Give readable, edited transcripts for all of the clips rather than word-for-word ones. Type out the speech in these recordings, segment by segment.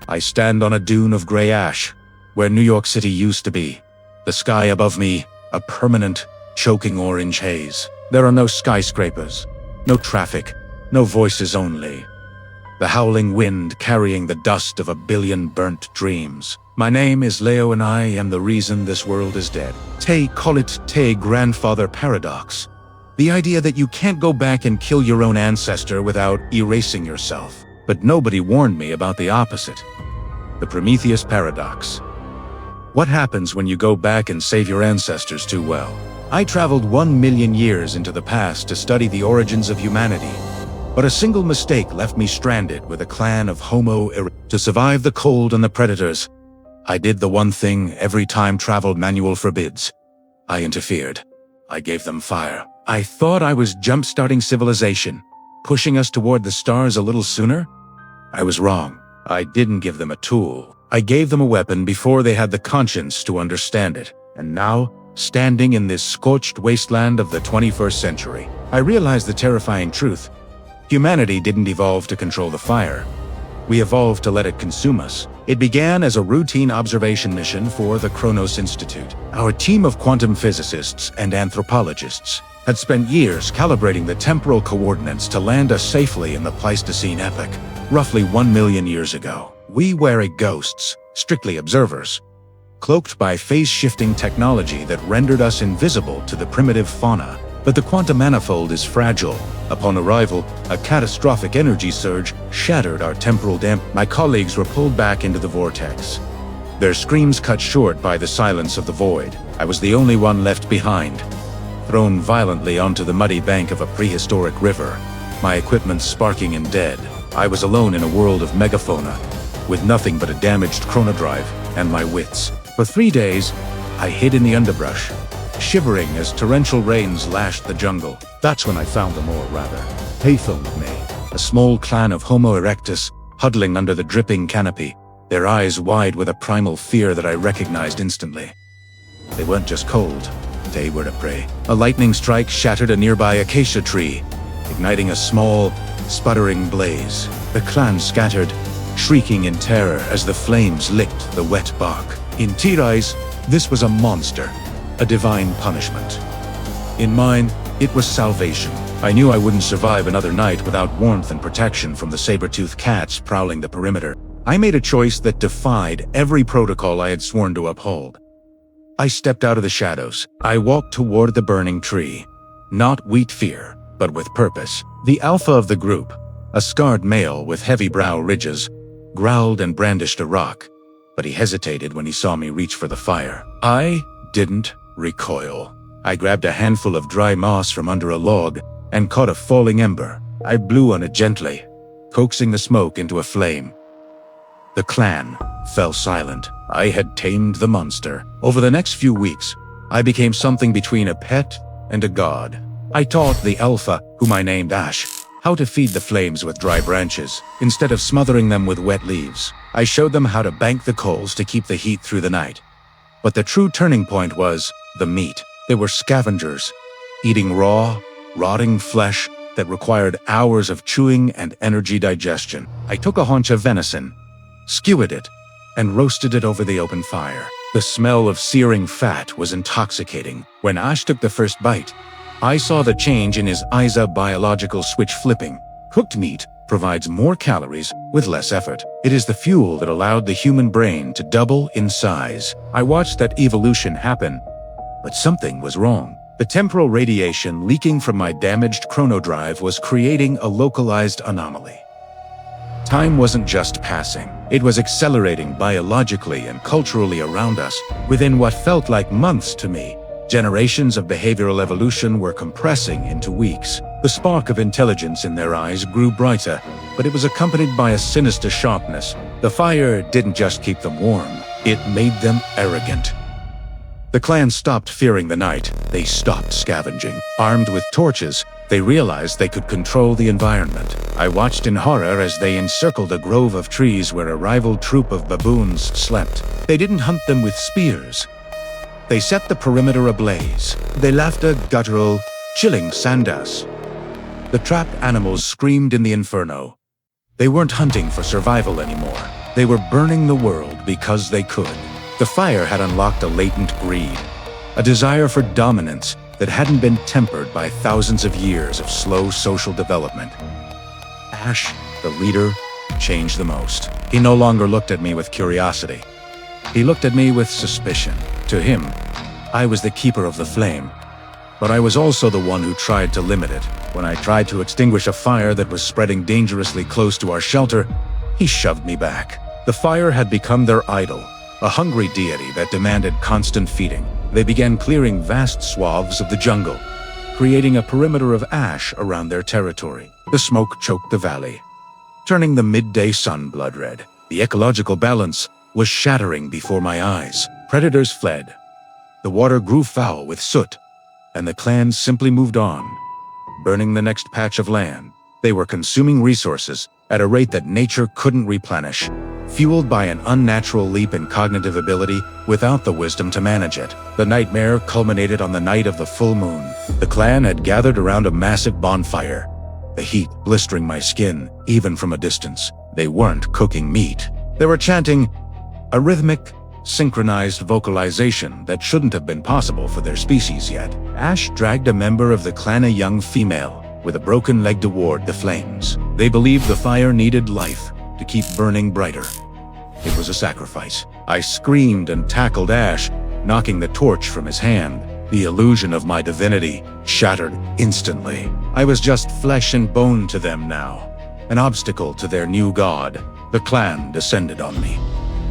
I stand on a dune of gray ash, where New York City used to be. The sky above me, a permanent, choking orange haze. There are no skyscrapers, no traffic, no voices only. The howling wind carrying the dust of a billion burnt dreams. My name is Leo and I am the reason this world is dead. Call it grandfather paradox. The idea that you can't go back and kill your own ancestor without erasing yourself. But nobody warned me about the opposite. The Prometheus paradox. What happens when you go back and save your ancestors too well? I traveled 1 million years into the past to study the origins of humanity. But a single mistake left me stranded with a clan of Homo erectus. To survive the cold and the predators, I did the one thing every time travel manual forbids. I interfered. I gave them fire. I thought I was jumpstarting civilization, pushing us toward the stars a little sooner. I was wrong. I didn't give them a tool. I gave them a weapon before they had the conscience to understand it. And now, standing in this scorched wasteland of the 21st century, I realized the terrifying truth. Humanity didn't evolve to control the fire. We evolved to let it consume us. It began as a routine observation mission for the Kronos Institute. Our team of quantum physicists and anthropologists had spent years calibrating the temporal coordinates to land us safely in the Pleistocene epoch, roughly 1 million years ago. We were ghosts, strictly observers, cloaked by phase-shifting technology that rendered us invisible to the primitive fauna. But the quantum manifold is fragile. Upon arrival, a catastrophic energy surge shattered our temporal dam. My colleagues were pulled back into the vortex, their screams cut short by the silence of the void. I was the only one left behind, thrown violently onto the muddy bank of a prehistoric river, my equipment sparking and dead. I was alone in a world of megafauna, with nothing but a damaged chronodrive and my wits. For 3 days, I hid in the underbrush, shivering as torrential rains lashed the jungle. That's when I found them, or rather, they found me. A small clan of Homo erectus, huddling under the dripping canopy, their eyes wide with a primal fear that I recognized instantly. They weren't just cold, they were a prey. A lightning strike shattered a nearby acacia tree, igniting a small, sputtering blaze. The clan scattered, shrieking in terror as the flames licked the wet bark. In Tirai's, this was a monster, a divine punishment. In mine, it was salvation. I knew I wouldn't survive another night without warmth and protection from the saber-toothed cats prowling the perimeter. I made a choice that defied every protocol I had sworn to uphold. I stepped out of the shadows. I walked toward the burning tree, not with fear, but with purpose. The alpha of the group, a scarred male with heavy brow ridges, growled and brandished a rock, but he hesitated when he saw me reach for the fire. I didn't recoil. I grabbed a handful of dry moss from under a log and caught a falling ember. I blew on it gently, coaxing the smoke into a flame. The clan fell silent. I had tamed the monster. Over the next few weeks, I became something between a pet and a god. I taught the alpha, whom I named Ash, how to feed the flames with dry branches, instead of smothering them with wet leaves. I showed them how to bank the coals to keep the heat through the night. But the true turning point was the meat. They were scavengers, eating raw, rotting flesh that required hours of chewing and energy digestion. I took a haunch of venison, skewered it, and roasted it over the open fire. The smell of searing fat was intoxicating. When Ash took the first bite, I saw the change in his eyes, a biological switch flipping. Cooked meat provides more calories with less effort. It is the fuel that allowed the human brain to double in size. I watched that evolution happen, but something was wrong. The temporal radiation leaking from my damaged chronodrive was creating a localized anomaly. Time wasn't just passing. It was accelerating biologically and culturally around us. Within what felt like months to me, generations of behavioral evolution were compressing into weeks. The spark of intelligence in their eyes grew brighter, but it was accompanied by a sinister sharpness. The fire didn't just keep them warm, it made them arrogant. The clan stopped fearing the night. They stopped scavenging. Armed with torches, they realized they could control the environment. I watched in horror as they encircled a grove of trees where a rival troop of baboons slept. They didn't hunt them with spears. They set the perimeter ablaze. They left a guttural, chilling sandas. The trapped animals screamed in the inferno. They weren't hunting for survival anymore. They were burning the world because they could. The fire had unlocked a latent greed, a desire for dominance that hadn't been tempered by thousands of years of slow social development. Ash, the leader, changed the most. He no longer looked at me with curiosity. He looked at me with suspicion. To him, I was the keeper of the flame, but I was also the one who tried to limit it. When I tried to extinguish a fire that was spreading dangerously close to our shelter, he shoved me back. The fire had become their idol, a hungry deity that demanded constant feeding. They began clearing vast swaths of the jungle, creating a perimeter of ash around their territory. The smoke choked the valley, turning the midday sun blood red. The ecological balance was shattering before my eyes. Predators fled. The water grew foul with soot, and the clans simply moved on, burning the next patch of land. They were consuming resources at a rate that nature couldn't replenish, fueled by an unnatural leap in cognitive ability without the wisdom to manage it. The nightmare culminated on the night of the full moon. The clan had gathered around a massive bonfire, the heat blistering my skin, even from a distance. They weren't cooking meat. They were chanting a rhythmic, synchronized vocalization that shouldn't have been possible for their species yet. Ash dragged a member of the clan, a young female, with a broken leg toward the flames. They believed the fire needed life to keep burning brighter. It was a sacrifice. I screamed and tackled Ash, knocking the torch from his hand. The illusion of my divinity shattered instantly. I was just flesh and bone to them now, an obstacle to their new god. The clan descended on me,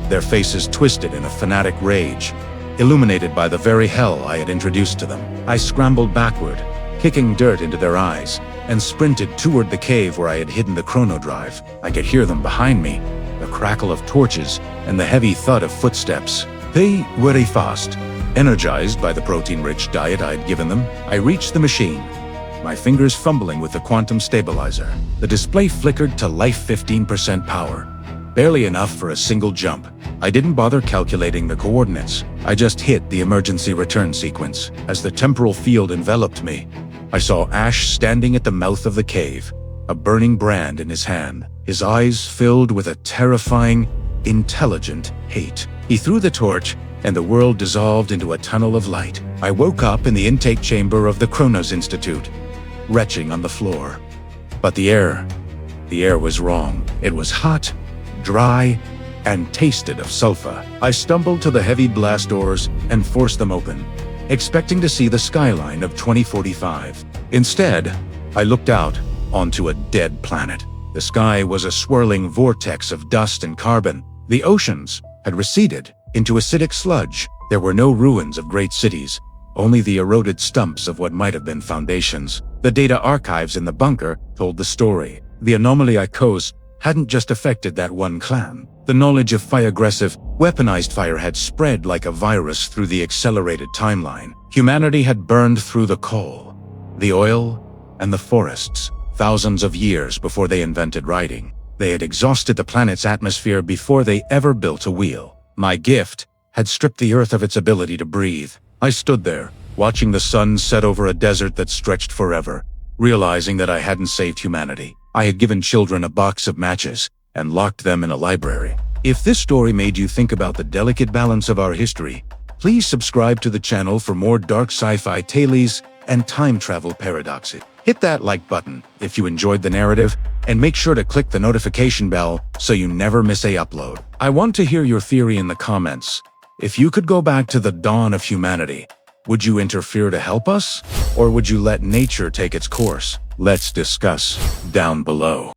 their faces twisted in a fanatic rage, illuminated by the very hell I had introduced to them. I scrambled backward, kicking dirt into their eyes, and sprinted toward the cave where I had hidden the chrono drive. I could hear them behind me, the crackle of torches and the heavy thud of footsteps. They were fast. Energized by the protein-rich diet I'd given them, I reached the machine, my fingers fumbling with the quantum stabilizer. The display flickered to life 15% power, barely enough for a single jump. I didn't bother calculating the coordinates. I just hit the emergency return sequence. As the temporal field enveloped me, I saw Ash standing at the mouth of the cave, a burning brand in his hand, his eyes filled with a terrifying, intelligent hate. He threw the torch, and the world dissolved into a tunnel of light. I woke up in the intake chamber of the Kronos Institute, retching on the floor. But the air was wrong. It was hot, dry, and tasted of sulfur. I stumbled to the heavy blast doors and forced them open, expecting to see the skyline of 2045. Instead, I looked out onto a dead planet. The sky was a swirling vortex of dust and carbon. The oceans had receded into acidic sludge. There were no ruins of great cities, only the eroded stumps of what might have been foundations. The data archives in the bunker told the story. The anomaly I caused hadn't just affected that one clan. The knowledge of fire-aggressive, weaponized fire had spread like a virus through the accelerated timeline. Humanity had burned through the coal, the oil, and the forests, thousands of years before they invented writing. They had exhausted the planet's atmosphere before they ever built a wheel. My gift had stripped the Earth of its ability to breathe. I stood there, watching the sun set over a desert that stretched forever, realizing that I hadn't saved humanity. I had given children a box of matches and locked them in a library. If this story made you think about the delicate balance of our history, please subscribe to the channel for more dark sci-fi tales and time travel paradoxes. Hit that like button if you enjoyed the narrative, and make sure to click the notification bell so you never miss a upload. I want to hear your theory in the comments. If you could go back to the dawn of humanity, would you interfere to help us? Or would you let nature take its course? Let's discuss down below.